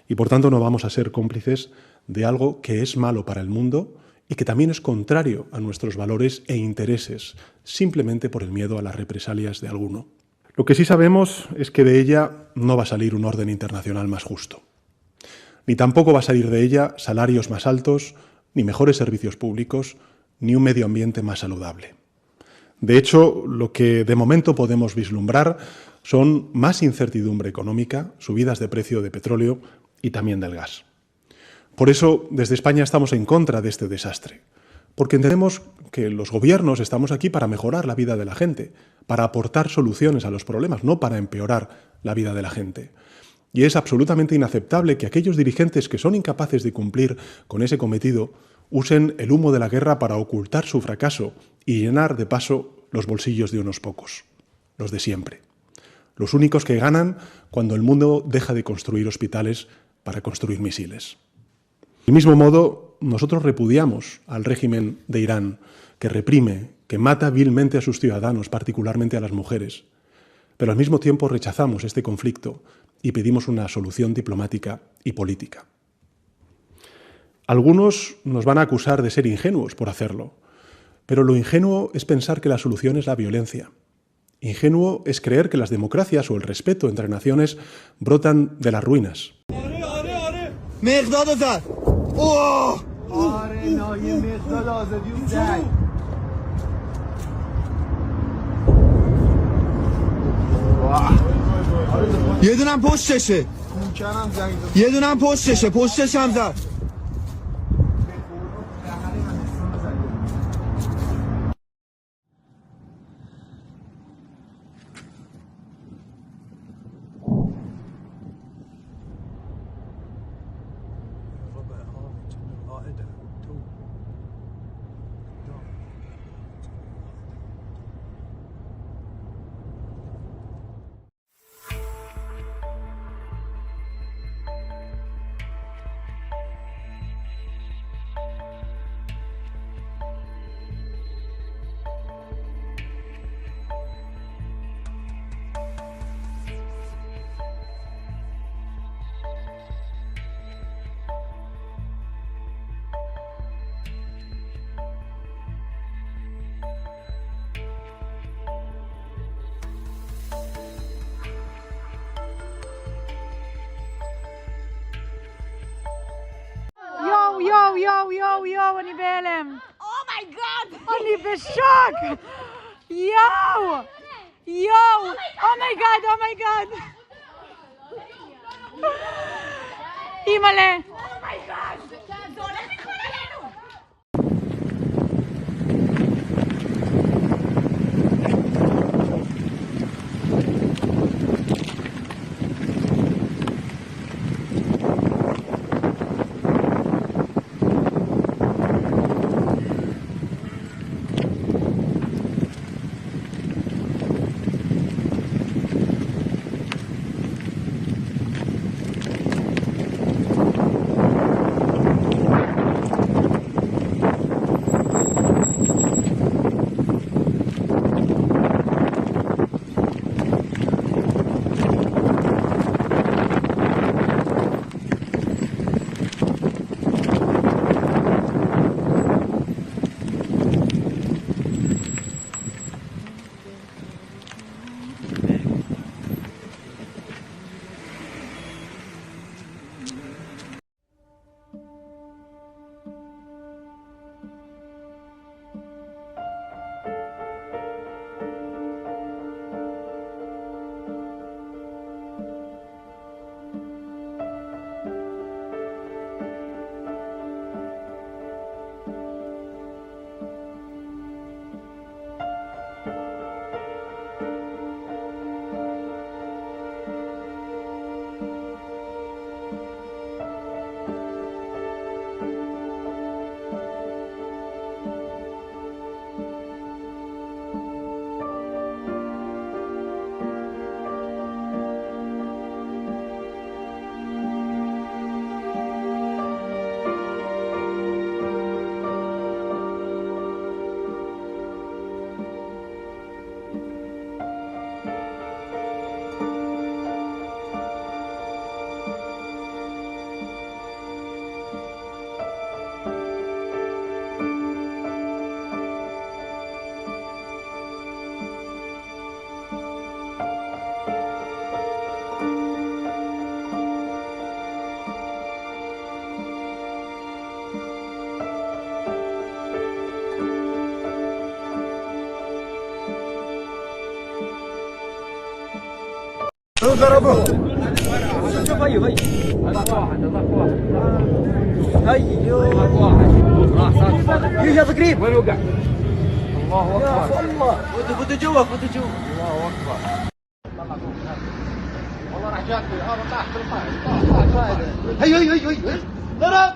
y por tanto no vamos a ser cómplices de algo que es malo para el mundo y que también es contrario a nuestros valores e intereses, simplemente por el miedo a las represalias de alguno. Lo que sí sabemos es que de ella no va a salir un orden internacional más justo. Ni tampoco va a salir de ella salarios más altos, ni mejores servicios públicos, ni un medio ambiente más saludable. De hecho, lo que de momento podemos vislumbrar son más incertidumbre económica, subidas de precio de petróleo y también del gas. Por eso, desde España estamos en contra de este desastre, porque entendemos que los gobiernos estamos aquí para mejorar la vida de la gente, para aportar soluciones a los problemas, no para empeorar la vida de la gente. Y es absolutamente inaceptable que aquellos dirigentes que son incapaces de cumplir con ese cometido usen el humo de la guerra para ocultar su fracaso y llenar de paso los bolsillos de unos pocos, los de siempre. Los únicos que ganan cuando el mundo deja de construir hospitales para construir misiles. Del mismo modo, nosotros repudiamos al régimen de Irán, que reprime, que mata vilmente a sus ciudadanos, particularmente a las mujeres. Pero al mismo tiempo rechazamos este conflicto y pedimos una solución diplomática y política. Algunos nos van a acusar de ser ingenuos por hacerlo, pero lo ingenuo es pensar que la solución es la violencia. Ingenuo es creer que las democracias o el respeto entre naciones brotan de las ruinas. یه دونم پشتشه یه دونم پشتشه پشتش هم زد yo, אני בהלם. אומייגאד! אני בשוק! יואו! יואו! אומייגאד! אימא'לה! אומייגאד! זה הולך לקרוא עלינו! ضربوه. شوف هي هذاك واحد هذاك واحد راح صار يجي قريب وين وقع. الله اكبر الله فوتوا جوا فوتوا جوا. الله اكبر والله راح جاك هذا طاح هي ضرب.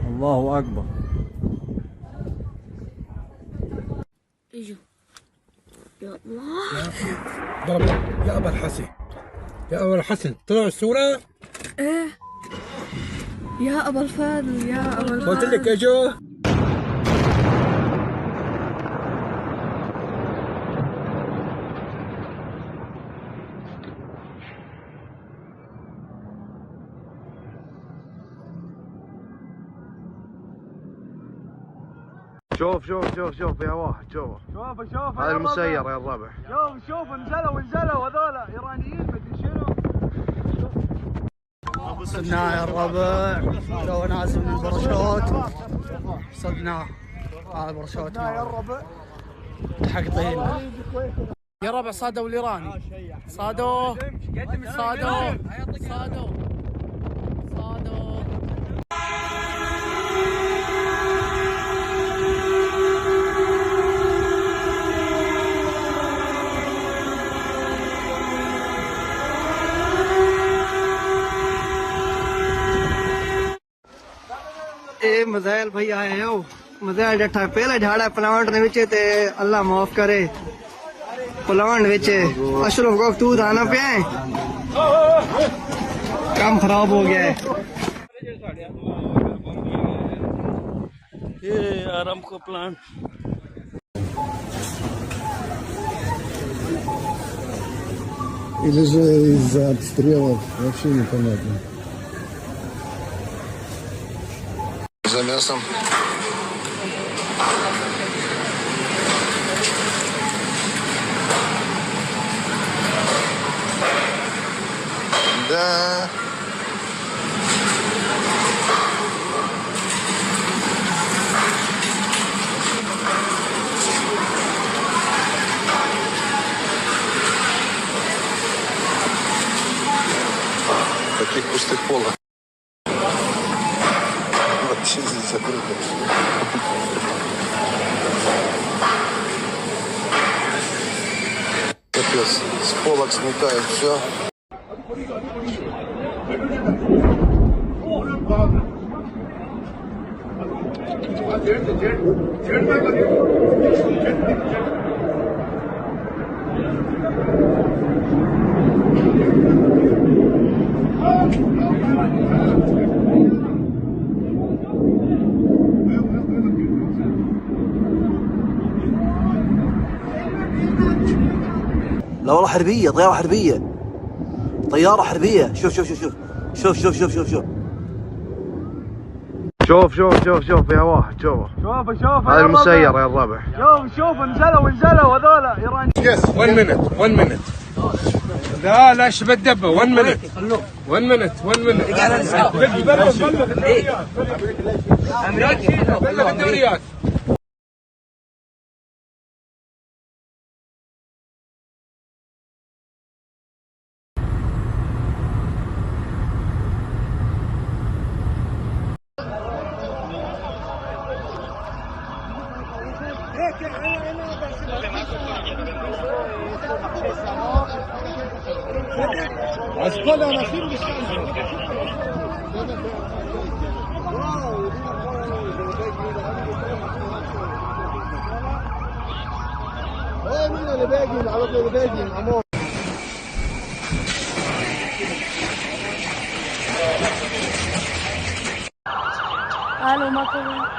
الله اكبر. اجوا يا الله ضرب يا ابا الحسن يا ابا الحسن طلع الصورة. ايه يا ابا الفضل يا ابا الفضل قلت لك اجوا. شوف يا واحد شوف هذا المسير يا الربع. شوف نزلوا هذول ايرانيين مدري شنو. وصلنا يا الربع تو نازل من البرشوت صدناه. هذا البرشوت يا الربع حق طين يا ربع. صادوا الايراني صادوا. ਇਹ ਮਜ਼ਾਇਲ ਭਈ ਆਏ ਹੋ ਮਜ਼ਾਇਲ ਜੱਠਾ ਪਹਿਲਾ ਝਾੜਾ plant ਦੇ ਵਿੱਚ ਤੇ ਅੱਲਾ ਮਾਫ ਕਰੇ ਪਲਾਂਟ ਵਿੱਚ ਅਸ਼ਰਫ ਕੋ ਤੂੰ ਆਣਾ ਪਿਆ ਕੰਮ ਖਰਾਬ ਹੋ ਗਿਆ ਹੈ। ये Aramco plant Или же из-за обстрелов, вообще непонятно. За мясом. Да. Таких пустых полов. Вообще здесь закрыто. Капец, с полок сметают все. لا والله حربيه، طياره حربيه، طياره حربيه. شوف شوف شوف شوف شوف شوف شوف شوف شوف شوف شوف شوف يا واحد شوف هذا المسير يا الربع. شوف نزلوا هذول ايران. Yes, 1 minute 1 minute. لا شبه الدبه 1 minute 1 minute 1 minute. بلغ الدوريات. الو ما كله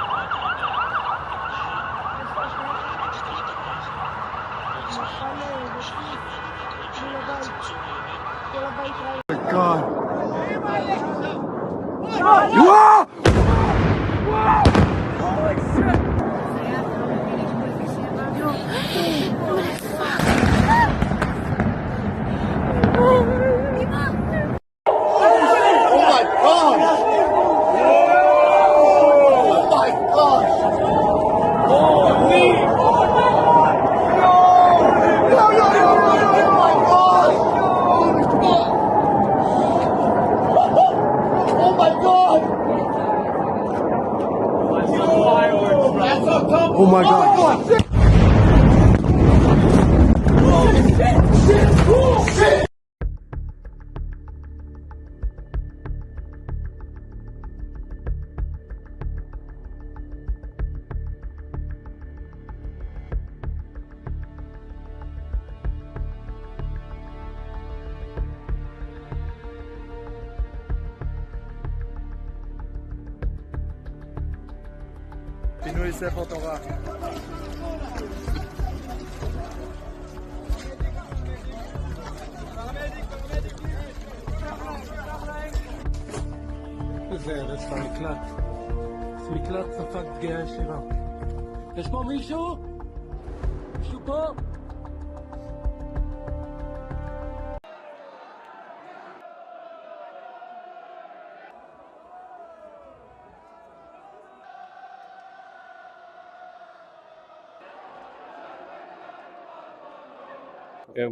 Oh my God. פינוי ספר תורה. זה מקלט. זה מקלט ספק פגיעה ישירה. יש פה מישהו? מישהו פה?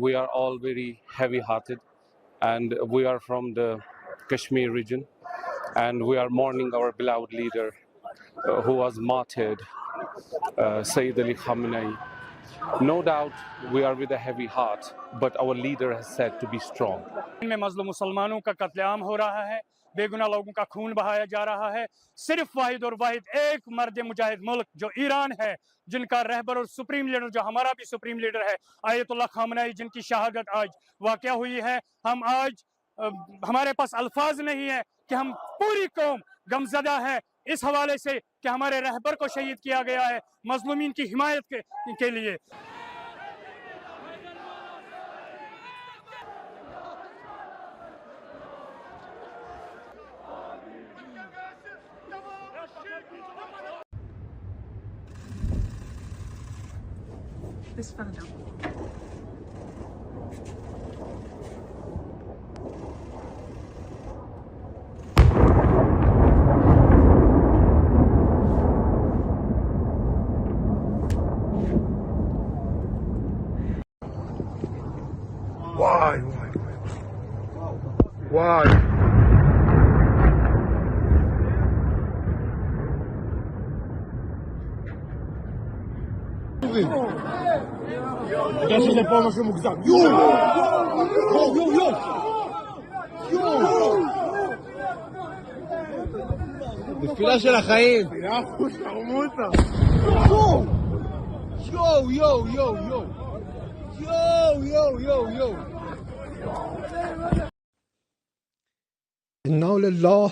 We are all very heavy-hearted, and we are from the Kashmir region, and we are mourning our beloved leader who was martyred, Sayyid Ali Khamenei. No doubt we are with a heavy heart, but our leader has said to be strong. में मजलूम मुसलमानों का कत्लेआम हो रहा है, बेगुनाह लोगों का खून बहाया जा रहा है। सिर्फ वाहिद और वाहिद एक मर्द मुजाहिद मुल्क जो ईरान है, जिनका रहबर और सुप्रीम लीडर जो हमारा भी सुप्रीम लीडर है आयतुल्लाह खामनेई, जिनकी शहादत आज वाक़या हुई है। हम आज हमारे पास अल्फाज नहीं है कि हम पूरी कौम गमज़दा है इस हवाले से कि हमारे रहबर को शहीद किया गया है मजलूमीन की हिमायत के लिए। This fellow. Why? זה פה משהו מוגזם. תפילה של החיים. إنا لله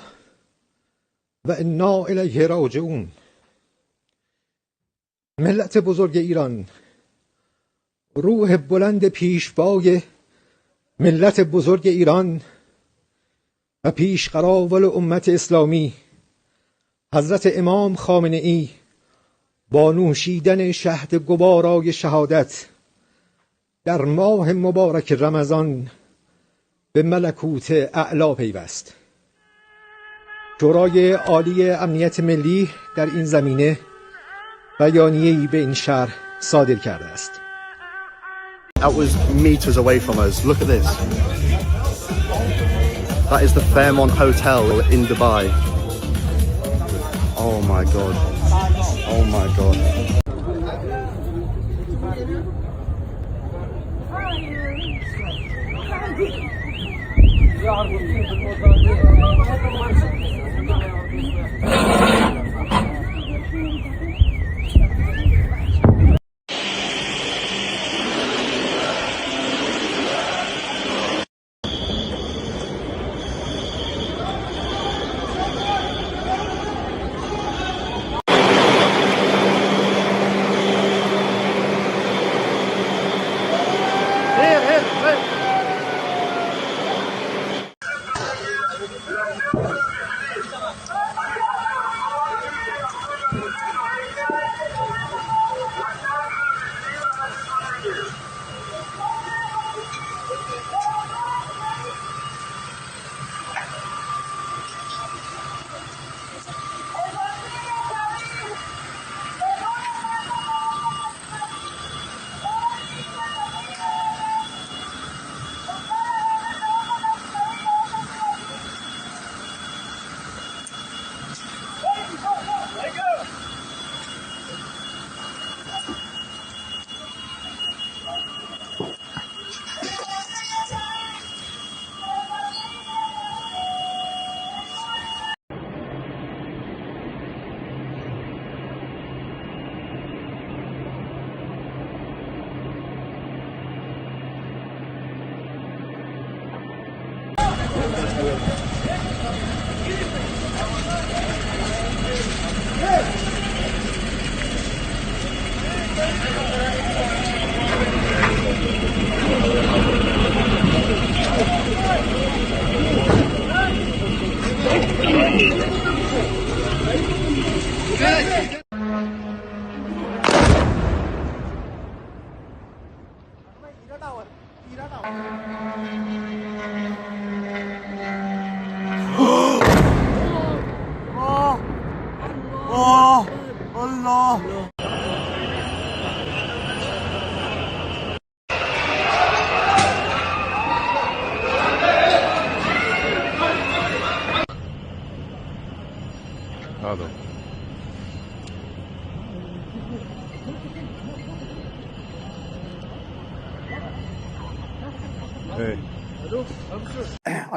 و إنا إلیه راجعون. ملت بزرگ ایران، روح بلند پیشوای ملت بزرگ ایران و پیشقراول امت اسلامی حضرت امام خامنه ای با نوشیدن شهد گوارای شهادت در ماه مبارک رمضان به ملکوت اعلی پیوست. شورای عالی امنیت ملی در این زمینه بیانیه‌ای به این شرح صادر کرده است. That was meters away from us. Look at this. That is the Fairmont Hotel in Dubai. Oh my God. Oh my God.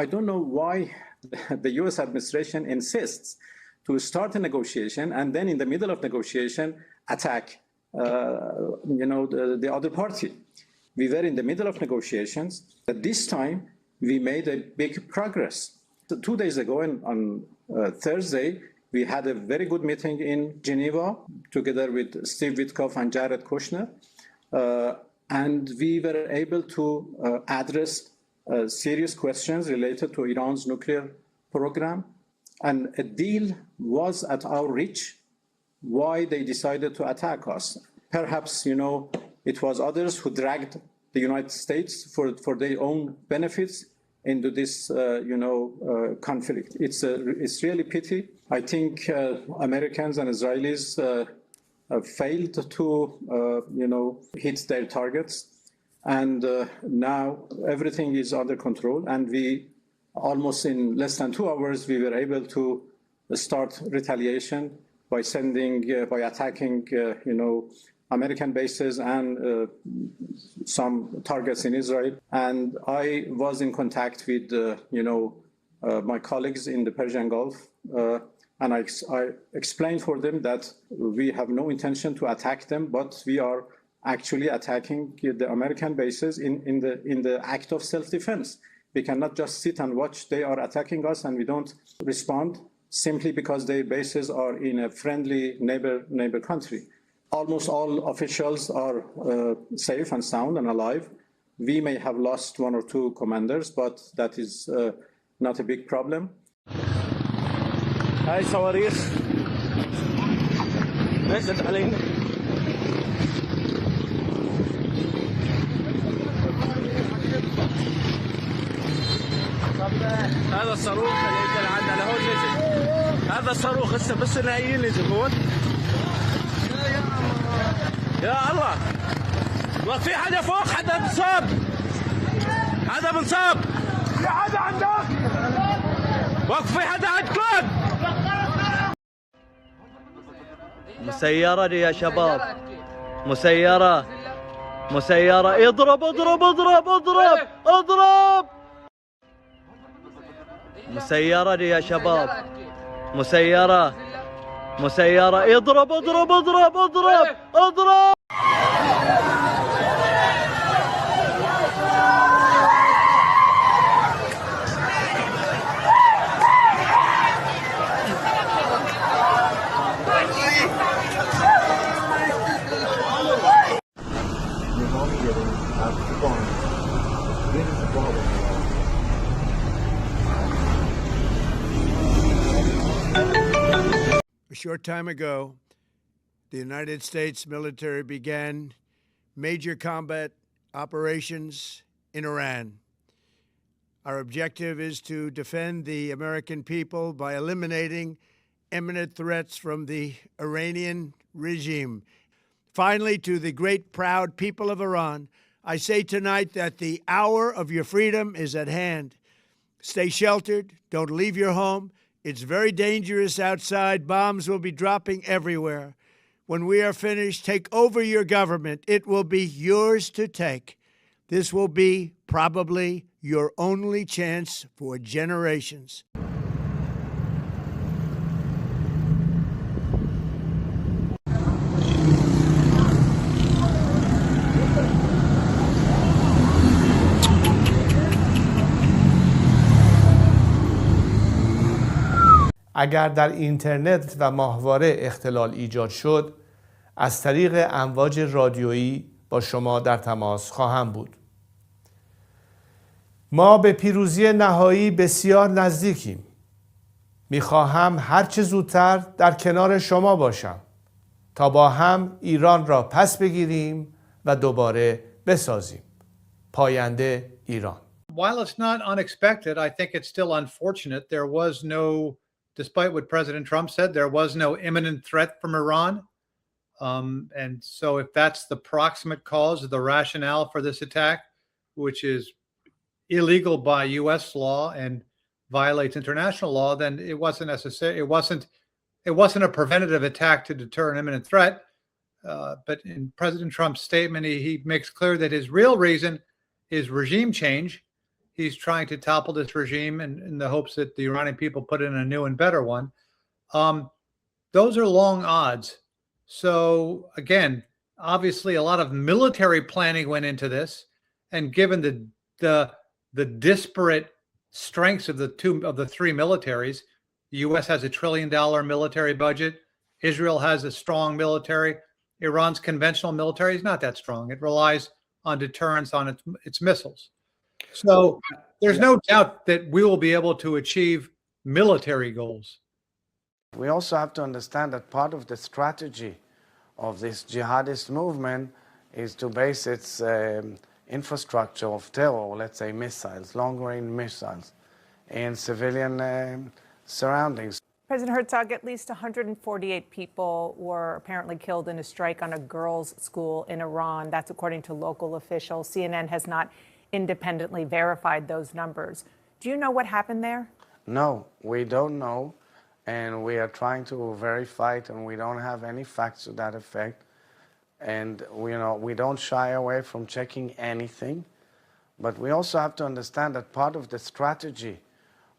I don't know why the U.S. administration insists to start a negotiation and then in the middle of negotiation attack, the other party. We were in the middle of negotiations. At this time, we made a big progress. So 2 days ago, on Thursday, we had a very good meeting in Geneva together with Steve Witkoff and Jared Kushner, and we were able to address serious questions related to Iran's nuclear program, and a deal was at our reach. Why they decided to attack us? Perhaps, it was others who dragged the United States for their own benefits into this, conflict. It's really pity. I think Americans and Israelis failed to, hit their targets. And now everything is under control, and we almost in less than 2 hours we were able to start retaliation by attacking, American bases and some targets in Israel. And I was in contact with, my colleagues in the Persian Gulf, and I explained for them that we have no intention to attack them, but we are actually attacking the American bases in the act of self-defense. We cannot just sit and watch they are attacking us and we don't respond simply because their bases are in a friendly neighbor country. Almost all officials are safe and sound and alive. We may have lost one or two commanders, but that is not a big problem. هاي صواريخ نزلت علينا. هذا الصاروخ اللي نزل عندنا لهون نزل. هذا الصاروخ هسه بس النهائيين نزل هون. يا الله. والله في حدا فوق، حدا بنصاب. حدا بنصاب. في حدا عندك؟ وقف، في حدا عندكم؟ مسيرة دي يا شباب، مسيرة مسيرة. اضرب اضرب اضرب اضرب اضرب. مسيرة دي يا شباب، مسيرة مسيرة. اضرب اضرب اضرب اضرب اضرب. A short time ago, the United States military began major combat operations in Iran. Our objective is to defend the American people by eliminating imminent threats from the Iranian regime. Finally, to the great, proud people of Iran, I say tonight that the hour of your freedom is at hand. Stay sheltered. Don't leave your home. It's very dangerous outside. Bombs will be dropping everywhere. When we are finished, take over your government. It will be yours to take. This will be probably your only chance for generations. اگر در اینترنت و ماهواره اختلال ایجاد شد، از طریق امواج رادیویی با شما در تماس خواهم بود. ما به پیروزی نهایی بسیار نزدیکیم. میخواهم هرچه زودتر در کنار شما باشم تا با هم ایران را پس بگیریم و دوباره بسازیم. پاینده ایران. While it's not unexpected, I think it's still unfortunate. There was no, despite what President Trump said, there was no imminent threat from Iran. And so if that's the proximate cause of the rationale for this attack, which is illegal by U.S. law and violates international law, then it wasn't necessary. It wasn't a preventative attack to deter an imminent threat. But in President Trump's statement, he makes clear that his real reason is regime change. He's trying to topple this regime in the hopes that the Iranian people put in a new and better one. Those are long odds. So again, obviously a lot of military planning went into this, and given the disparate strengths of the three militaries, the U.S. has $1 trillion military budget. Israel has a strong military. Iran's conventional military is not that strong. It relies on deterrence on its missiles. So there's no doubt that we will be able to achieve military goals. We also have to understand that part of the strategy of this jihadist movement is to base its infrastructure of terror, let's say missiles, long-range missiles, in civilian surroundings. President Herzog, at least 148 people were apparently killed in a strike on a girls' school in Iran. That's according to local officials. CNN has not independently verified those numbers. Do you know what happened there? No, we don't know, and we are trying to verify it, and we don't have any facts to that effect. And we don't shy away from checking anything, but we also have to understand that part of the strategy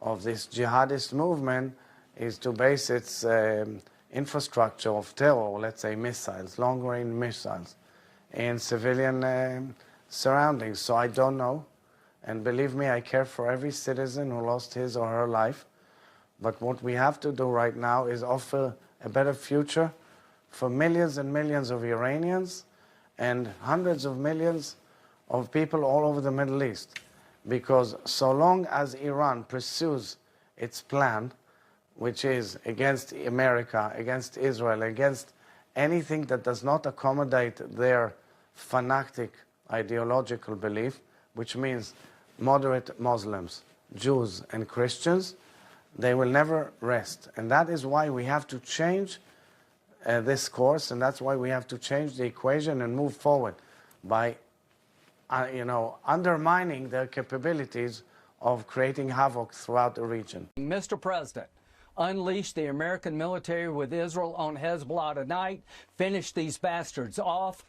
of this jihadist movement is to base its infrastructure of terror, let's say missiles, long-range missiles, in civilian surroundings. So I don't know, and believe me, I care for every citizen who lost his or her life. But what we have to do right now is offer a better future for millions and millions of Iranians and hundreds of millions of people all over the Middle East. Because so long as Iran pursues its plan, which is against America, against Israel, against anything that does not accommodate their fanatic ideological belief, which means moderate Muslims, Jews, and Christians, they will never rest. And that is why we have to change this course, and that's why we have to change the equation and move forward by undermining their capabilities of creating havoc throughout the region. Mr. President, unleash the American military with Israel on Hezbollah tonight. Finish these bastards off.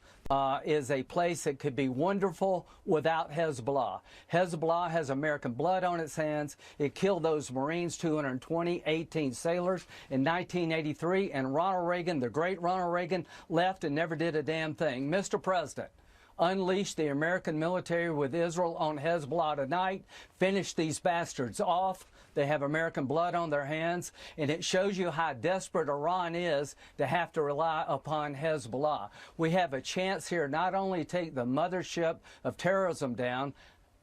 Is a place that could be wonderful without Hezbollah. Hezbollah has American blood on its hands. It killed those Marines, 220, 18 sailors in 1983, and Ronald Reagan, the great Ronald Reagan, left and never did a damn thing. Mr. President, unleash the American military with Israel on Hezbollah tonight. Finish these bastards off. They have American blood on their hands, and it shows you how desperate Iran is to have to rely upon Hezbollah. We have a chance here not only to take the mothership of terrorism down,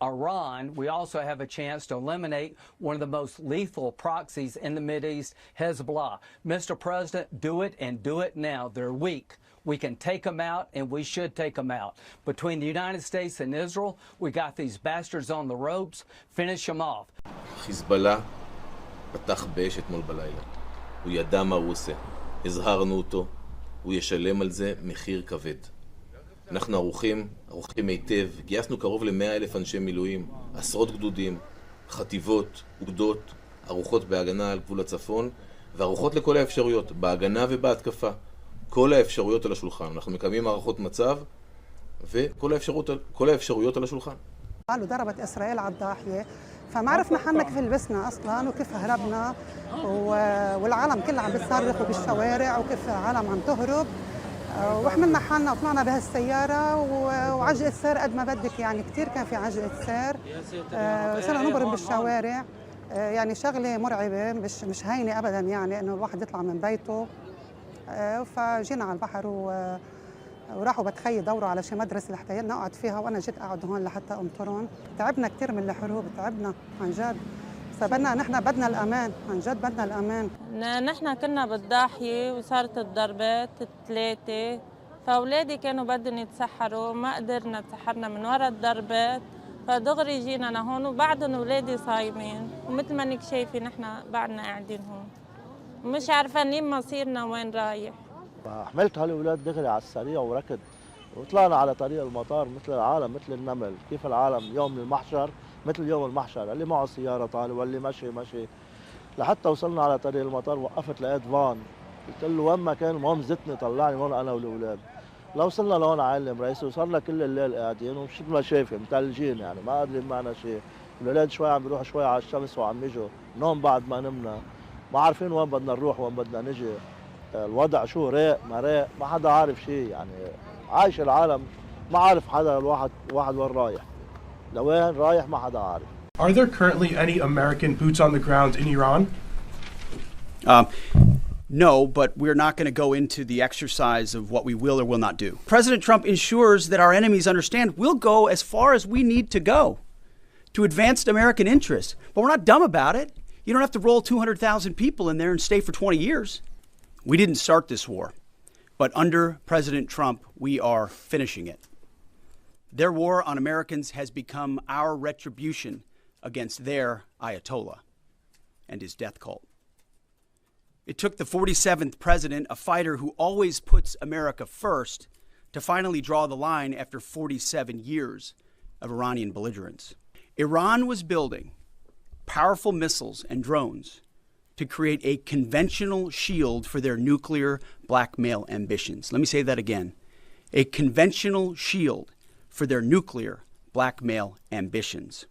Iran, we also have a chance to eliminate one of the most lethal proxies in the Mideast, Hezbollah. Mr. President, do it and do it now. They're weak. We can take them out, and we should take them out. Between the United States and Israel, we got these bastards on the ropes. Finish them off. חיזבאללה פתח באש אתמול בלילה. הוא ידע מה הוא עושה. הזהרנו אותו. הוא ישלם על זה מחיר כבד. אנחנו ערוכים היטב. גייסנו קרוב ל100,000 אנשי מילואים, עשרות גדודים, חטיבות, אוגדות, ערוכות בהגנה על גבול הצפון, וערוכות לכל האפשרויות, בהגנה ובהתקפה. כל האפשרויות על השולחן. אנחנו מקיימים מערכות מצב, וכל האפשרויות על השולחן. قالوا ضربت إسرائيل على الضاحية فما عرفنا حالنا كيف لبسنا أصلاً وكيف هربنا والعالم كله عم بتصرخ وبالشوارع وكيف العالم عم تهرب وحملنا حالنا وطلعنا بهالسيارة وعجقة سير قد ما بدك يعني كتير كان في عجقة سير صرنا نبرم بالشوارع يعني شغلة مرعبة مش هينة أبداً يعني إنه الواحد يطلع من بيته فجينا على البحر وراحوا بتخيل دوروا على شي مدرسة لحتى نقعد فيها وأنا جيت أقعد هون لحتى أمطرون. تعبنا كتير من الحروب، تعبنا عن جد. نحن بدنا الأمان، عن جد بدنا الأمان. نحن كنا بالضاحية وصارت الضربات 3 فأولادي كانوا بدهم يتسحروا ما قدرنا تسحرنا من وراء الضربات فدغري جينا لهون وبعدهم أولادي صايمين ومثل ما انك شايفة نحن بعدنا قاعدين هون ومش عارفين مصيرنا وين رايح. حملت هالأولاد دغري على السريع وركض وطلعنا على طريق المطار مثل العالم مثل النمل. كيف العالم يوم المحشر مثل يوم المحشر، اللي معه سيارة طالع واللي ماشي لحتى وصلنا على طريق المطار. وقفت لقيت فان قلت له وين ما كان المهم زتني طلعني هون انا والاولاد. لو وصلنا لهون عالم رئيسي وصلنا كل الليل قاعدين ومشيت ما شايفه متلجين يعني ما قادرين معنا شيء. الاولاد شوي عم بيروحوا شوي على الشمس وعم يجوا نوم بعد ما نمنا ما عارفين وين بدنا نروح وين بدنا نجي. الوضع شو رايق ما حدا عارف شيء يعني عايش العالم ما عارف حدا الواحد وين رايح لوين رايح ما حدا عارف. Are there currently any American boots on the ground in Iran? No, but we're not going to go into the exercise of what we will or will not do. President Trump ensures that our enemies understand we'll go as far as we need to go to advance American interests. But we're not dumb about it. You don't have to roll 200,000 people in there and stay for 20 years. We didn't start this war, but under President Trump, we are finishing it. Their war on Americans has become our retribution against their Ayatollah and his death cult. It took the 47th president, a fighter who always puts America first, to finally draw the line after 47 years of Iranian belligerence. Iran was building powerful missiles and drones to create a conventional shield for their nuclear blackmail ambitions. Let me say that again. A conventional shield for their nuclear blackmail ambitions.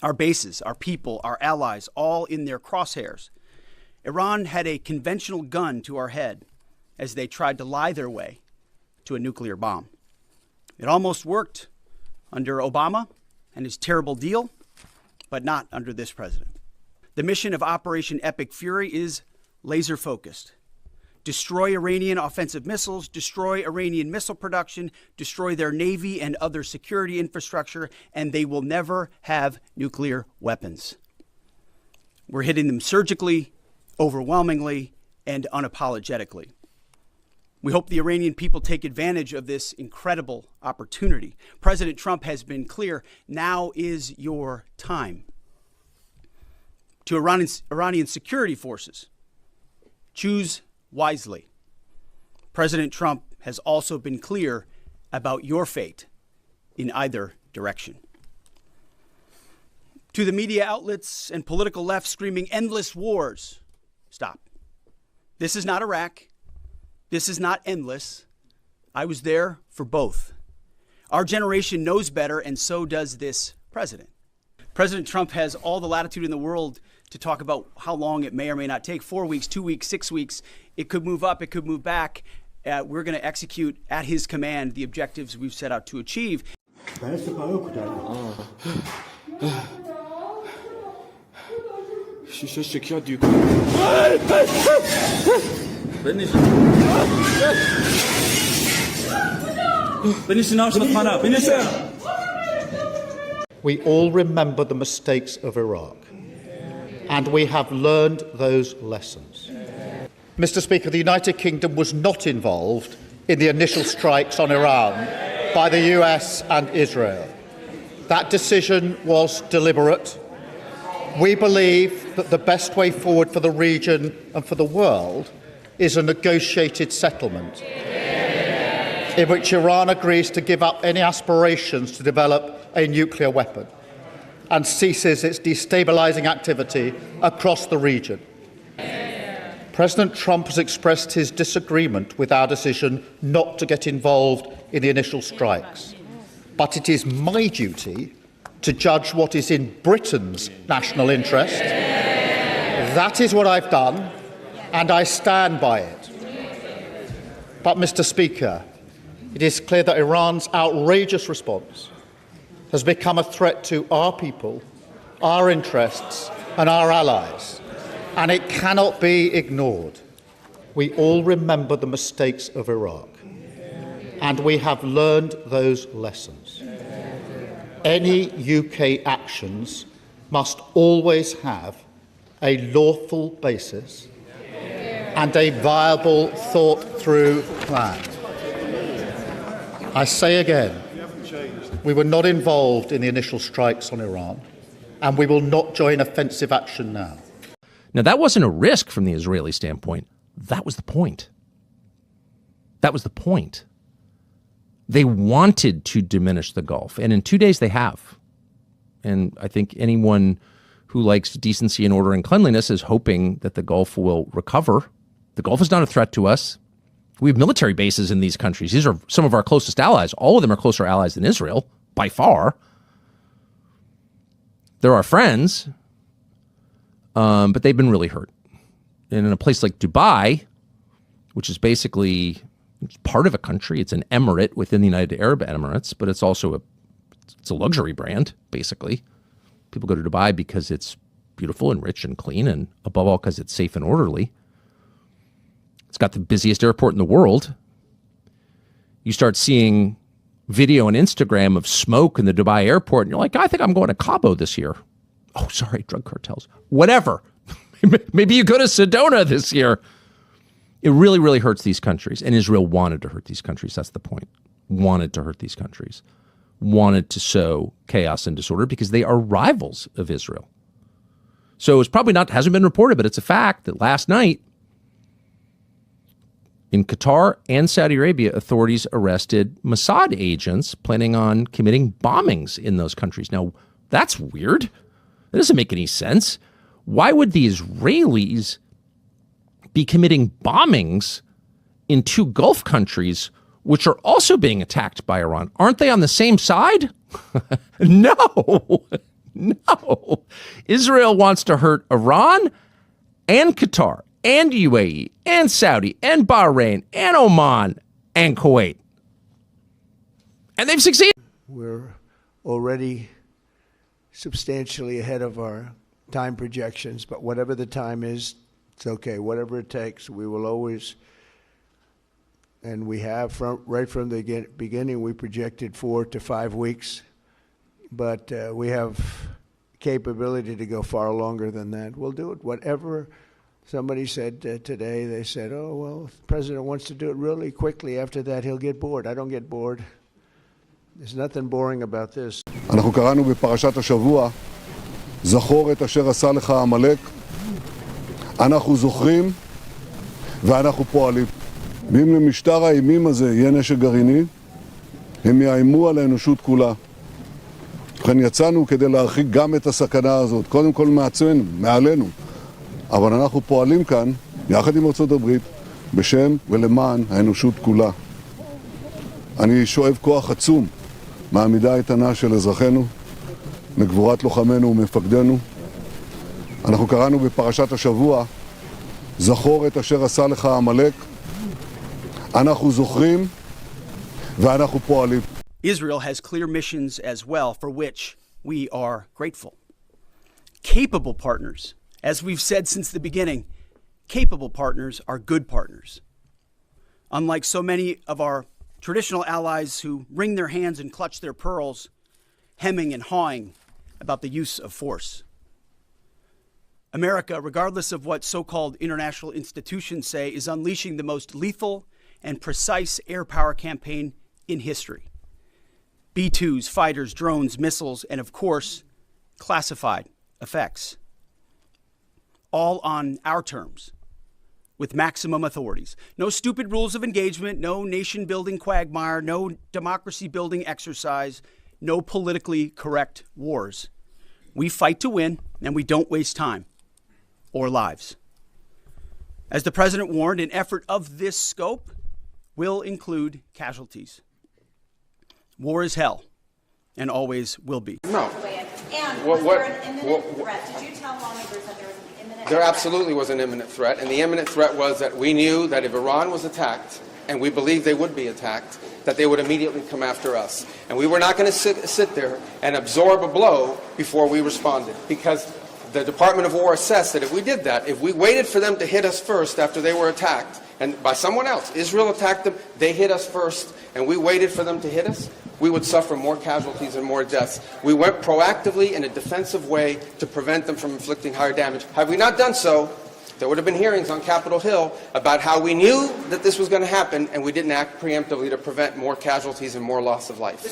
Our bases, our people, our allies, all in their crosshairs. Iran had a conventional gun to our head as they tried to lie their way to a nuclear bomb. It almost worked under Obama and his terrible deal, but not under this president. The mission of Operation Epic Fury is laser-focused destroy Iranian offensive missiles, destroy Iranian missile production, destroy their navy and other security infrastructure, and they will never have nuclear weapons. We're hitting them surgically, overwhelmingly, and unapologetically. We hope the Iranian people take advantage of this incredible opportunity. President Trump has been clear, now is your time. To Iranian security forces, choose wisely. President Trump has also been clear about your fate in either direction. To the media outlets and political left screaming endless wars, stop. This is not Iraq. This is not endless. I was there for both. Our generation knows better, and so does this president. President Trump has all the latitude in the world to talk about how long it may or may not take. 4 weeks, 2 weeks, 6 weeks. It could move up, it could move back. We're going to execute at his command the objectives we've set out to achieve. We all remember the mistakes of Iraq, and we have learned those lessons. Mr. Speaker, the United Kingdom was not involved in the initial strikes on Iran by the US and Israel. That decision was deliberate. We believe that the best way forward for the region and for the world is a negotiated settlement in which Iran agrees to give up any aspirations to develop a nuclear weapon and ceases its destabilizing activity across the region. President Trump has expressed his disagreement with our decision not to get involved in the initial strikes. But it is my duty to judge what is in Britain's national interest. That is what I've done, and I stand by it. But, Mr. Speaker, it is clear that Iran's outrageous response has become a threat to our people, our interests, and our allies, and it cannot be ignored. We all remember the mistakes of Iraq, and we have learned those lessons. Any UK actions must always have a lawful basis and a viable, thought-through plan. I say again, we were not involved in the initial strikes on Iran, and we will not join offensive action now. Now, that wasn't a risk from the Israeli standpoint. That was the point. That was the point. They wanted to diminish the Gulf, and in 2 days they have. And I think anyone who likes decency and order and cleanliness is hoping that the Gulf will recover. The Gulf is not a threat to us. We have military bases in these countries. These are some of our closest allies. All of them are closer allies than Israel, by far. They're our friends, but they've been really hurt. And in a place like Dubai, which is basically part of a country, it's an emirate within the United Arab Emirates, but it's also it's a luxury brand, basically. People go to Dubai because it's beautiful and rich and clean, and above all, because it's safe and orderly. It's got the busiest airport in the world. You start seeing video on Instagram of smoke in the Dubai airport, and you're like, I think I'm going to Cabo this year. Oh, sorry, drug cartels. Whatever. Maybe you go to Sedona this year. It really, really hurts these countries. And Israel wanted to hurt these countries. That's the point. Wanted to hurt these countries. Wanted to sow chaos and disorder because they are rivals of Israel. So it's probably not, hasn't been reported, but it's a fact that last night in Qatar and Saudi Arabia, authorities arrested Mossad agents planning on committing bombings in those countries. Now, that's weird. That doesn't make any sense. Why would the Israelis be committing bombings in two Gulf countries, which are also being attacked by Iran? Aren't they on the same side? No. Israel wants to hurt Iran and Qatar and UAE and Saudi and Bahrain and Oman and Kuwait. And they've succeeded. We're already substantially ahead of our time projections, but whatever the time is, It's okay, whatever it takes. We will always, and we have right from the beginning, we projected 4 to 5 weeks, but we have capability to go far longer than that. We'll do it. Whatever somebody said today, they said, oh, well, if the president wants to do it really quickly, after that he'll get bored. I don't get bored. There's nothing boring about this. אנחנו קראנו בפרשת השבוע, זכור את אשר עשה לך עמלק. אנחנו זוכרים ואנחנו פועלים. ואם למשטר האימים הזה יהיה נשק גרעיני, הם יאיימו על האנושות כולה. לכן יצאנו כדי להרחיק גם את הסכנה הזאת, קודם כל מעצמנו, מעלינו. אבל אנחנו פועלים כאן, יחד עם ארצות הברית, בשם ולמען האנושות כולה. אני שואב כוח עצום מהעמידה האיתנה של אזרחינו, מגבורת לוחמינו ומפקדינו. אנחנו קראנו בפרשת השבוע, זכור את אשר עשה לך עמלק. אנחנו זוכרים ואנחנו פועלים. Israel has clear missions as well for which we are grateful. Capable partners, as we've said since the beginning, capable partners are good partners. Unlike so many of our traditional allies who wring their hands and clutch their pearls, hemming and hawing about the use of force. America, regardless of what so-called international institutions say, is unleashing the most lethal and precise air power campaign in history. B-2s, fighters, drones, missiles, and of course, classified effects. All on our terms, with maximum authorities. No stupid rules of engagement, no nation-building quagmire, no democracy-building exercise, no politically correct wars. We fight to win, and we don't waste time or lives. As the president warned, an effort of this scope will include casualties. War is hell, and always will be. No. And was there an imminent threat? Did you tell lawmakers that there was an imminent threat? There absolutely was an imminent threat, and the imminent threat was that we knew that if Iran was attacked, and we believed they would be attacked, that they would immediately come after us. And we were not going to sit there and absorb a blow before we responded, because the Department of War assessed that if we did that, if we waited for them to hit us first after they were attacked, and by someone else, Israel attacked them, they hit us first, and we waited for them to hit us, we would suffer more casualties and more deaths. We went proactively in a defensive way to prevent them from inflicting higher damage. Had we not done so, there would have been hearings on Capitol Hill about how we knew that this was going to happen and we didn't act preemptively to prevent more casualties and more loss of life.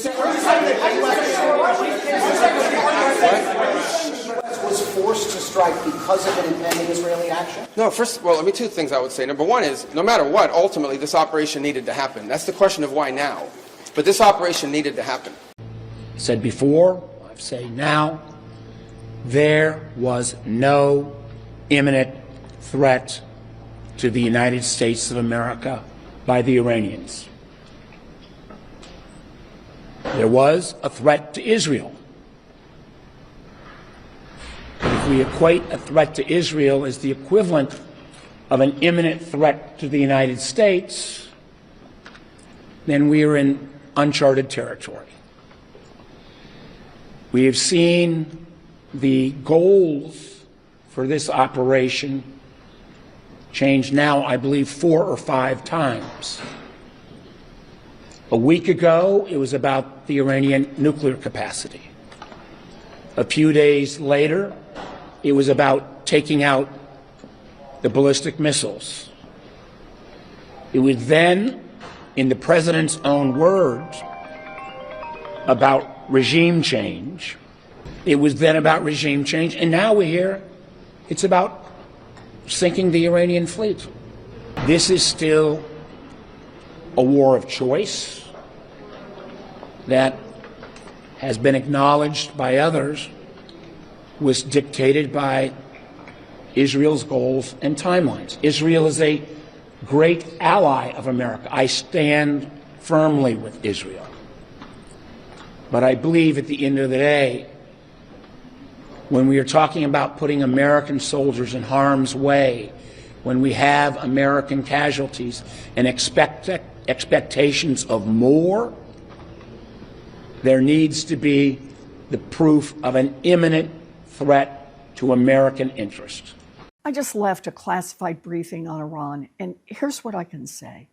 Was forced to strike because of an impending Israeli action? No, let me two things I would say. Number one is, no matter what, ultimately this operation needed to happen. That's the question of why now. But this operation needed to happen. Said before, I say now, there was no imminent threat to the United States of America by the Iranians. There was a threat to Israel. If we equate a threat to Israel as the equivalent of an imminent threat to the United States, then we are in uncharted territory. We have seen the goals for this operation change now, I believe, 4 or 5 times. A week ago, it was about the Iranian nuclear capacity. A few days later, it was about taking out the ballistic missiles. It was then, in the president's own words, about regime change. It was then about regime change, and now we hear it's about sinking the Iranian fleet. This is still a war of choice that has been acknowledged by others, was dictated by Israel's goals and timelines. Israel is a great ally of America. I stand firmly with Israel. But I believe at the end of the day, when we are talking about putting American soldiers in harm's way, when we have American casualties and expectations of more, there needs to be the proof of an imminent threat to American interest. I just left a classified briefing on Iran, and here's what I can say.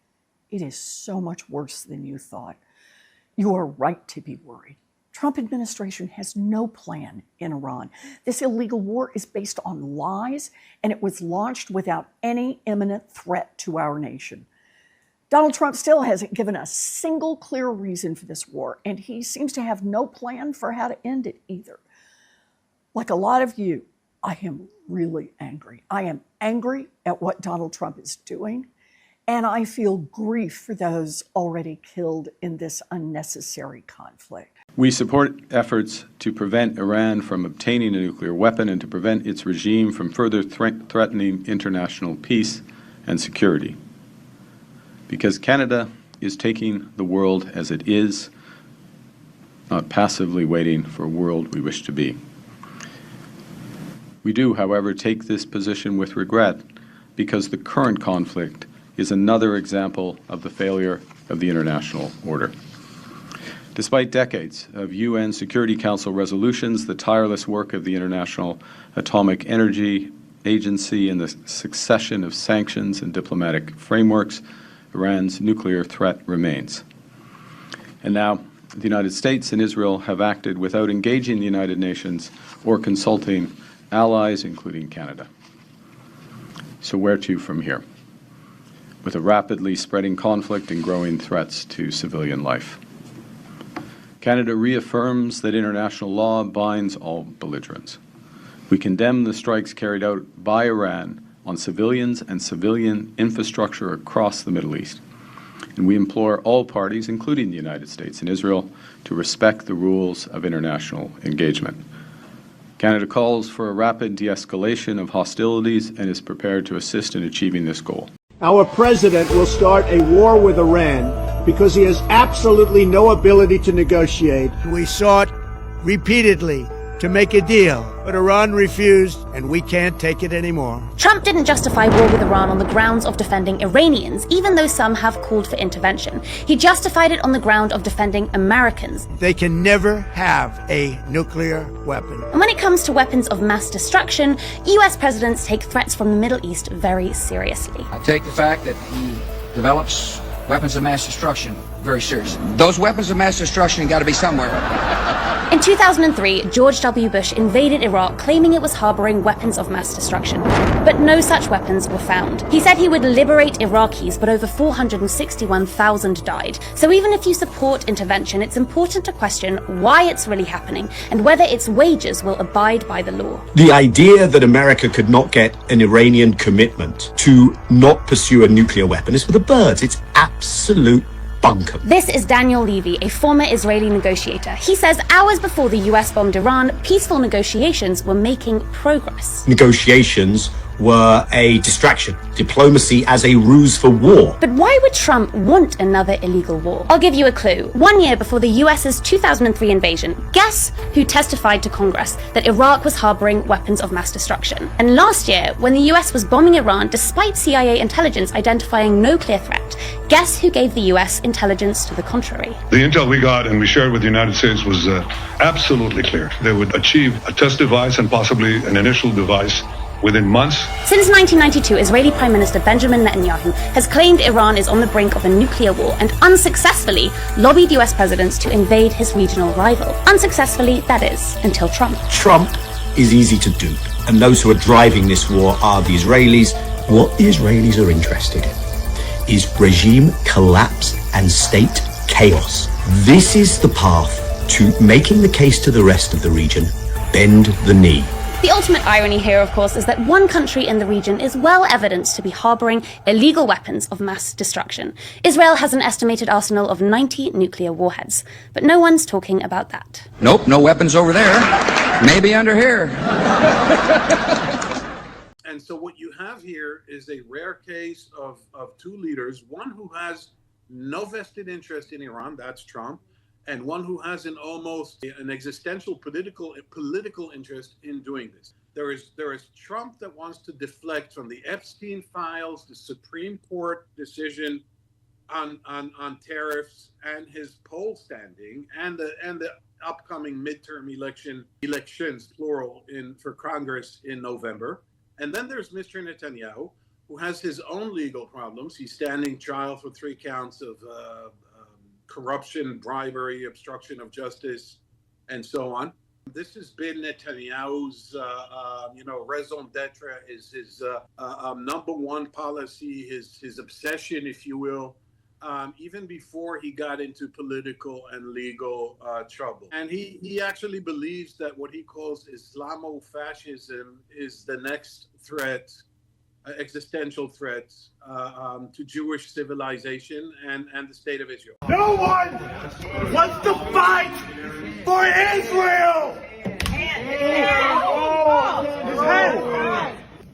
It is so much worse than you thought. You are right to be worried. Trump administration has no plan in Iran. This illegal war is based on lies, and it was launched without any imminent threat to our nation. Donald Trump still hasn't given a single clear reason for this war, and he seems to have no plan for how to end it either. Like a lot of you, I am really angry. I am angry at what Donald Trump is doing, and I feel grief for those already killed in this unnecessary conflict. We support efforts to prevent Iran from obtaining a nuclear weapon and to prevent its regime from further threatening international peace and security. Because Canada is taking the world as it is, not passively waiting for a world we wish to be. We do, however, take this position with regret because the current conflict is another example of the failure of the international order. Despite decades of UN Security Council resolutions, the tireless work of the International Atomic Energy Agency, and the succession of sanctions and diplomatic frameworks, Iran's nuclear threat remains. And now, the United States and Israel have acted without engaging the United Nations or consulting allies, including Canada. So where to from here? With a rapidly spreading conflict and growing threats to civilian life. Canada reaffirms that international law binds all belligerents. We condemn the strikes carried out by Iran on civilians and civilian infrastructure across the Middle East. And we implore all parties, including the United States and Israel, to respect the rules of international engagement. Canada calls for a rapid de-escalation of hostilities and is prepared to assist in achieving this goal. Our president will start a war with Iran because he has absolutely no ability to negotiate. We sought repeatedly to make a deal, but Iran refused, and we can't take it anymore. Trump didn't justify war with Iran on the grounds of defending Iranians, even though some have called for intervention. He justified it on the ground of defending Americans. They can never have a nuclear weapon. And when it comes to weapons of mass destruction, US presidents take threats from the Middle East very seriously. I take the fact that he develops weapons of mass destruction very seriously. Those weapons of mass destruction got to be somewhere. In 2003, George W. Bush invaded Iraq, claiming it was harboring weapons of mass destruction. But no such weapons were found. He said he would liberate Iraqis, but over 461,000 died. So even if you support intervention, it's important to question why it's really happening and whether its wages will abide by the law. The idea that America could not get an Iranian commitment to not pursue a nuclear weapon is for the birds. It's absolute bunkum. This is Daniel Levy, a former Israeli negotiator. He says hours before the US bombed Iran, peaceful negotiations were making progress. Negotiations were a distraction, diplomacy as a ruse for war. But why would Trump want another illegal war? I'll give you a clue. 1 year before the US's 2003 invasion, guess who testified to Congress that Iraq was harboring weapons of mass destruction? And last year, when the US was bombing Iran despite CIA intelligence identifying no clear threat, guess who gave the US intelligence to the contrary? The intel we got and we shared with the United States was absolutely clear. They would achieve a test device and possibly an initial device within months. Since 1992, Israeli Prime Minister Benjamin Netanyahu has claimed Iran is on the brink of a nuclear war and unsuccessfully lobbied US presidents to invade his regional rival. Unsuccessfully, that is, until Trump. Trump is easy to dupe, and those who are driving this war are the Israelis. What the Israelis are interested in is regime collapse and state chaos. This is the path to making the case to the rest of the region, bend the knee. The ultimate irony here, of course, is that one country in the region is well evidenced to be harboring illegal weapons of mass destruction. Israel has an estimated arsenal of 90 nuclear warheads, but no one's talking about that. Nope, no weapons over there. Maybe under here. And so what you have here is a rare case of two leaders, one who has no vested interest in Iran, that's Trump, and one who has an existential political interest in doing this. There is Trump that wants to deflect from the Epstein files, the Supreme Court decision on tariffs, and his poll standing, and the upcoming midterm elections plural for Congress in November. And then there's Mr. Netanyahu, who has his own legal problems. He's standing trial for 3 counts of corruption, bribery, obstruction of justice, and so on. This has been Netanyahu's, raison d'etre, is his number one policy, his obsession, if you will, even before he got into political and legal trouble. And he actually believes that what he calls Islamofascism is the next threat, existential threat to Jewish civilization and the state of Israel. No one wants to fight for Israel!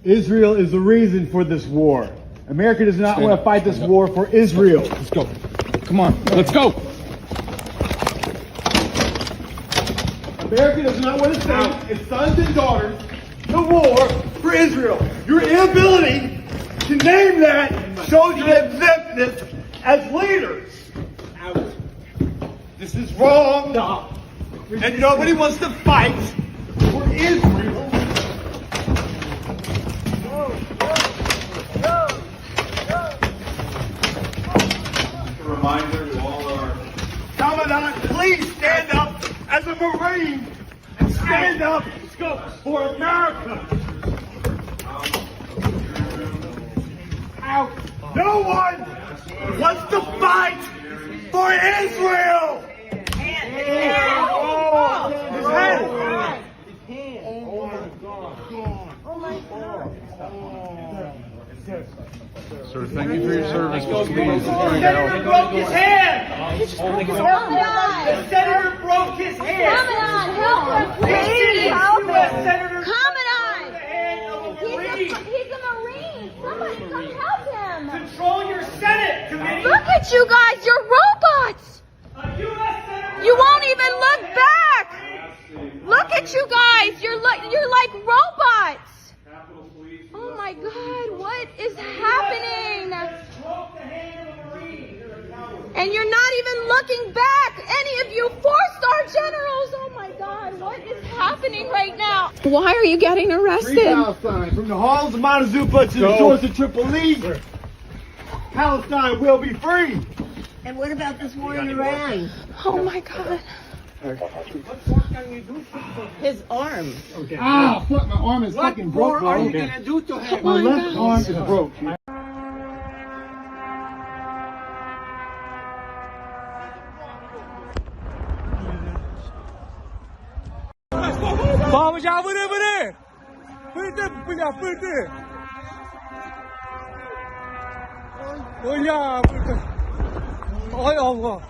Israel is the reason for this war. America does not want to fight this war for Israel. Let's go. Come on, let's go. America does not want to send its sons and daughters to war for Israel. Your inability to name that shows your exemptness as leaders. This is wrong. And nobody wants to fight for Israel. A reminder to all our Commandant, please stand up as a Marine and stand up for America. No one wants to fight for Israel. Sir, thank you for your service. Please. The senator broke his hand. The senator broke his hand. He's a Marine. Somebody come help him. Control your Senate committee. Look at you guys. You're robots. You won't even look back. Look at you guys. You're like robots. Oh my God, what is happening? And you're not even looking back. Any of you 4-star generals. Oh my God, what is happening right now? Why are you getting arrested? Free Palestine, from the halls of Montezuma to the shores of Tripoli, Palestine will be free. And what about this war in Iran? Oh my God. His arm. Okay. Ah, fuck, my arm is fucking broke. What more are you gonna do to him? My left arm is broke. Vamos já, vamos. Olha, ay Allah.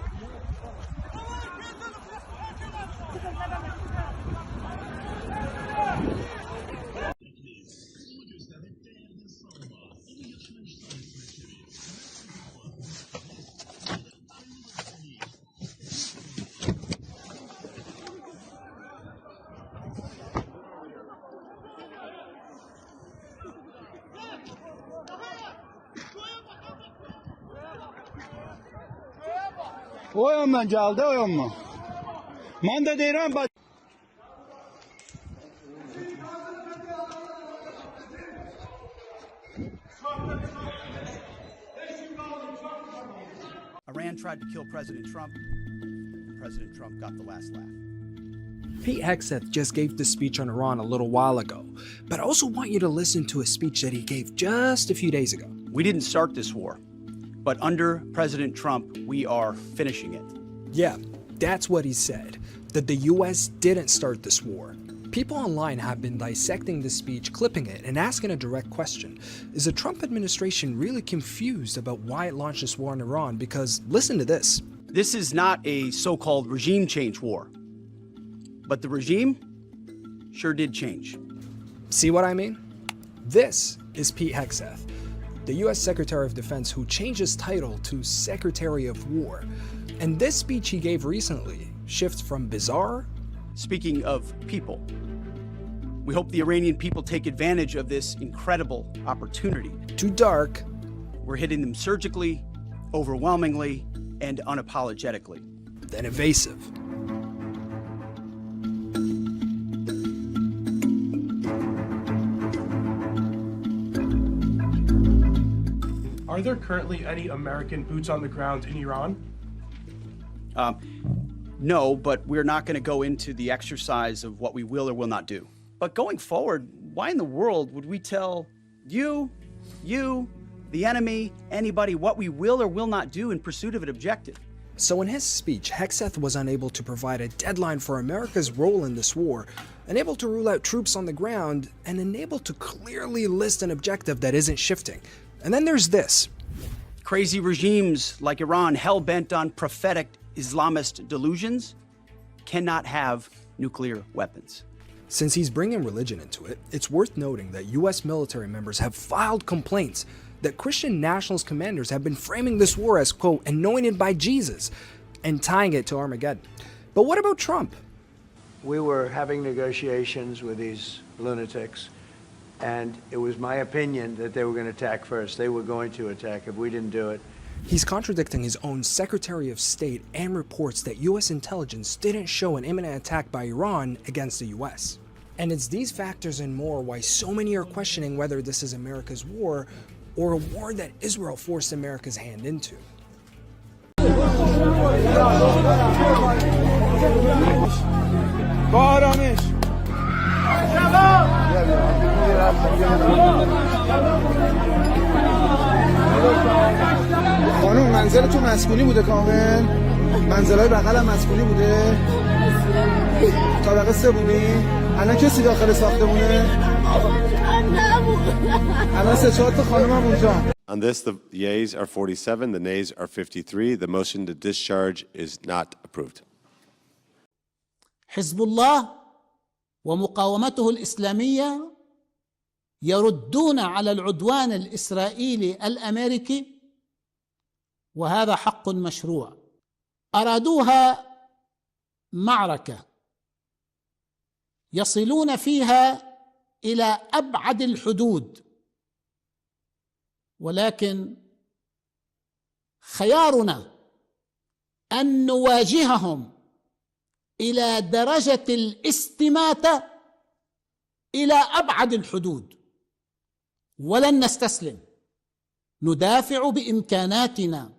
Oyanma geldi oyanma. Manda deyirəm bax. Iran tried to kill President Trump, and President Trump got the last laugh. Pete Hegseth just gave this speech on Iran a little while ago, but I also want you to listen to a speech that he gave just a few days ago. We didn't start this war, but under President Trump, we are finishing it. Yeah, that's what he said, that the US didn't start this war. People online have been dissecting this speech, clipping it, and asking a direct question. Is the Trump administration really confused about why it launched this war on Iran? Because listen to this. This is not a so-called regime change war, but the regime sure did change. See what I mean? This is Pete Hegseth, the US Secretary of Defense who changed his title to Secretary of War. And this speech he gave recently shifts from bizarre. Speaking of people, we hope the Iranian people take advantage of this incredible opportunity. To dark. We're hitting them surgically, overwhelmingly, and unapologetically. Then evasive. Are there currently any American boots on the ground in Iran? No, but we're not going to go into the exercise of what we will or will not do. But going forward, why in the world would we tell you, the enemy, anybody, what we will or will not do in pursuit of an objective? So in his speech, Hegseth was unable to provide a deadline for America's role in this war, unable to rule out troops on the ground, and unable to clearly list an objective that isn't shifting. And then there's this. Crazy regimes like Iran, hell-bent on prophetic Islamist delusions, cannot have nuclear weapons. Since he's bringing religion into it, it's worth noting that US military members have filed complaints that Christian nationalist commanders have been framing this war as, quote, anointed by Jesus, and tying it to Armageddon. But what about Trump? We were having negotiations with these lunatics, and it was my opinion that they were going to attack first. They were going to attack if we didn't do it. He's contradicting his own Secretary of State and reports that US intelligence didn't show an imminent attack by Iran against the US. And it's these factors and more why so many are questioning whether this is America's war or a war that Israel forced America's hand into. خانم منزلتون مسکونی بوده کامل؟ منزلای بغلم مسکونی بوده؟ طبقه 3 بودی؟ الان کسی داخل ساختمونه؟ الان 3-4 تا خانمم اونجا. On this, the yeas are 47, the nays are 53. The motion to discharge is not approved. حزب الله ومقاومته الإسلامية يردون على العدوان الإسرائيلي الأمريكي، وهذا حق مشروع. أرادوها معركة يصلون فيها إلى أبعد الحدود، ولكن خيارنا أن نواجههم إلى درجة الاستماتة إلى أبعد الحدود، ولن نستسلم. ندافع بإمكاناتنا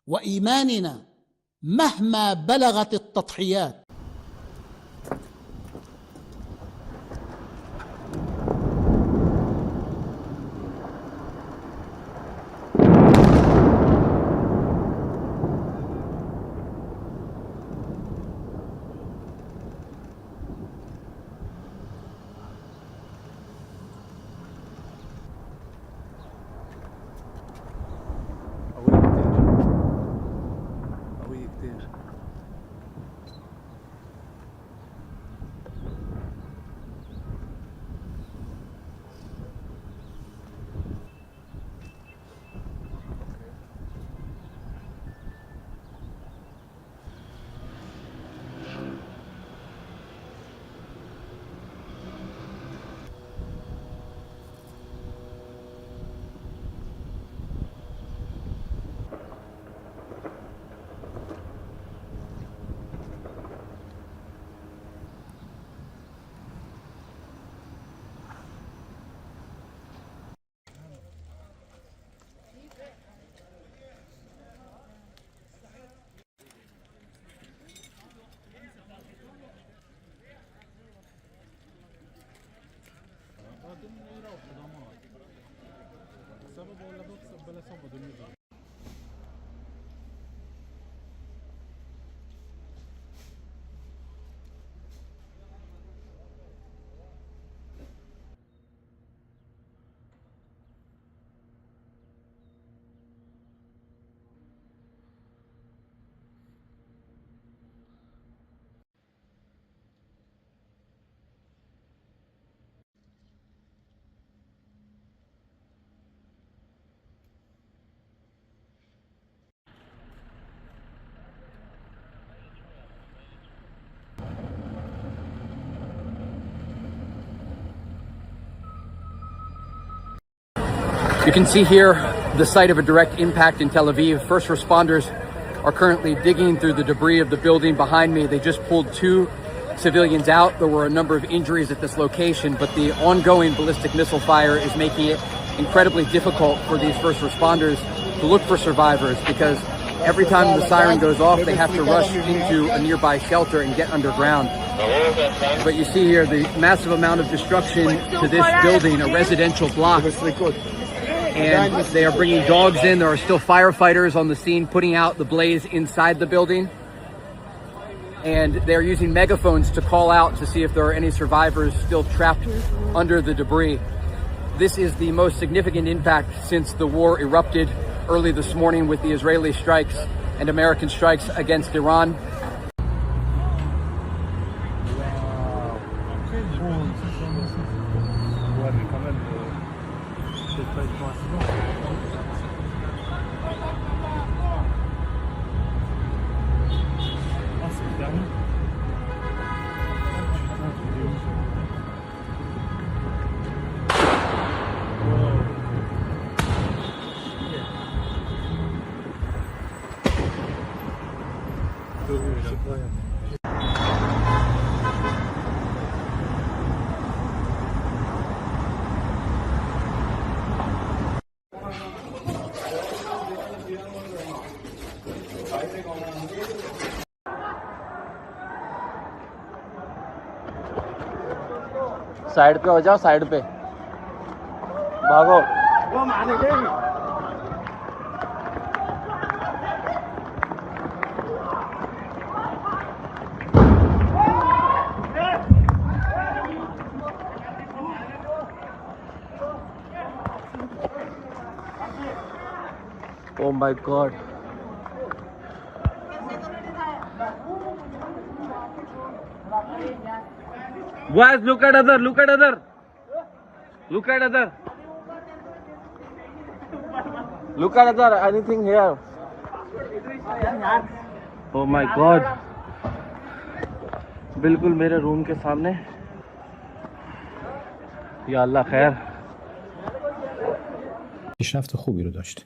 وإيماننا مهما بلغت التضحيات. You can see here the site of a direct impact in Tel Aviv. First responders are currently digging through the debris of the building behind me. They just pulled 2 civilians out. There were a number of injuries at this location, but the ongoing ballistic missile fire is making it incredibly difficult for these first responders to look for survivors because every time the siren goes off, they have to rush into a nearby shelter and get underground. But you see here the massive amount of destruction to this building, a residential block. And they are bringing dogs in. There are still firefighters on the scene putting out the blaze inside the building. And they're using megaphones to call out to see if there are any survivors still trapped under the debris. This is the most significant impact since the war erupted early this morning with the Israeli strikes and American strikes against Iran. Side पे हो जाओ side पे भागो Oh my God. Guys, look at other, look at other. Look at other. Look at other, anything here. Oh my God. बिल्कुल मेरे room के सामने. या अल्लाह खैर. پیشرفت خوبی رو داشت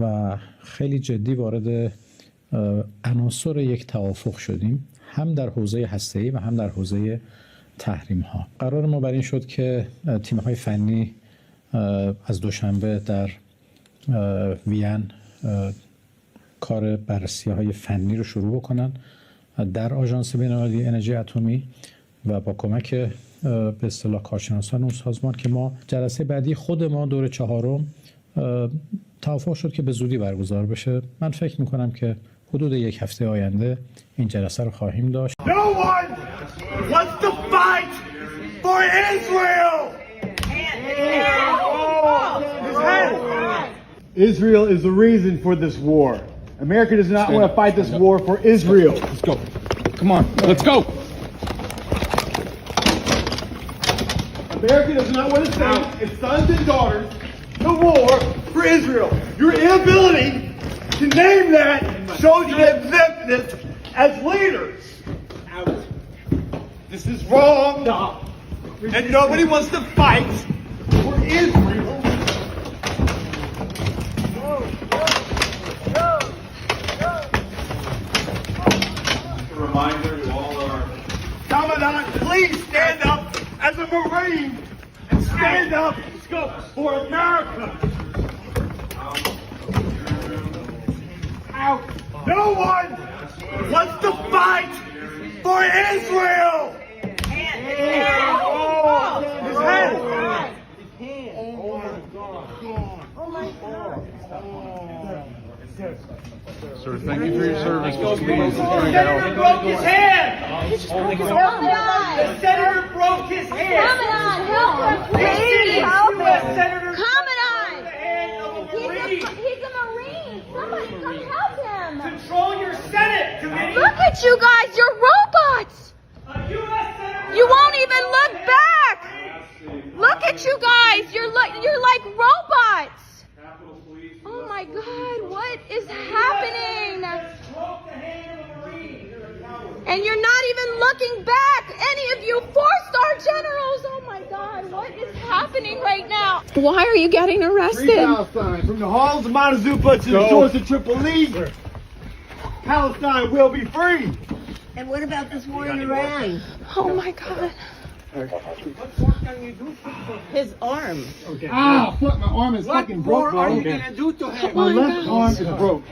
و خیلی جدی وارد عناصر یک توافق شدیم، هم در حوزه هسته‌ای و هم در حوزه تحریم ها. قرار ما بر این شد که تیم های فنی از دوشنبه در وین کار بررسی های فنی رو شروع بکنن در آژانس بین‌المللی انرژی اتمی و با کمک به اصطلاح کارشناسان اون سازمان که ما جلسه بعدی خود ما دور 4م توافق شد که به زودی برگزار بشه. من فکر میکنم که حدود یک هفته آینده این جلسه رو خواهیم داشت. No one wants to fight for Israel. Israel is the reason for this war. America does not want to fight this war for Israel. Let's go. Come on, let's go. America does not want to send its sons and daughters to war for Israel. Your inability to name that shows your exemptness as leaders. This is wrong. And nobody wants to fight for Israel. A reminder to all our Commandant, please stand up as a Marine and stand up for America. No one wants to fight for Israel. His head. Oh my God. Sir, thank you for your service. The senator broke his hand. The senator broke his hand. Commandant, help him, please. Help him. Senator Commandant. the hand of a Marine. He's a Marine. Somebody come help him. Control your Senate committee. Look at you guys. You're robots. You won't even look back. Look at you guys. You're like robots. Oh my God, what is happening? And you're not even looking back. Any of you 4-star generals. Oh my God, what is happening right now? Why are you getting arrested? Free Palestine. From the halls of Montezuma to the shores of Tripoli, Palestine will be free. And what about this war in Iran? Oh my God. What more can you do to his arm? Ah, fuck, my arm is What fucking broke, more are bro. you gonna do to him? My left arm is broke.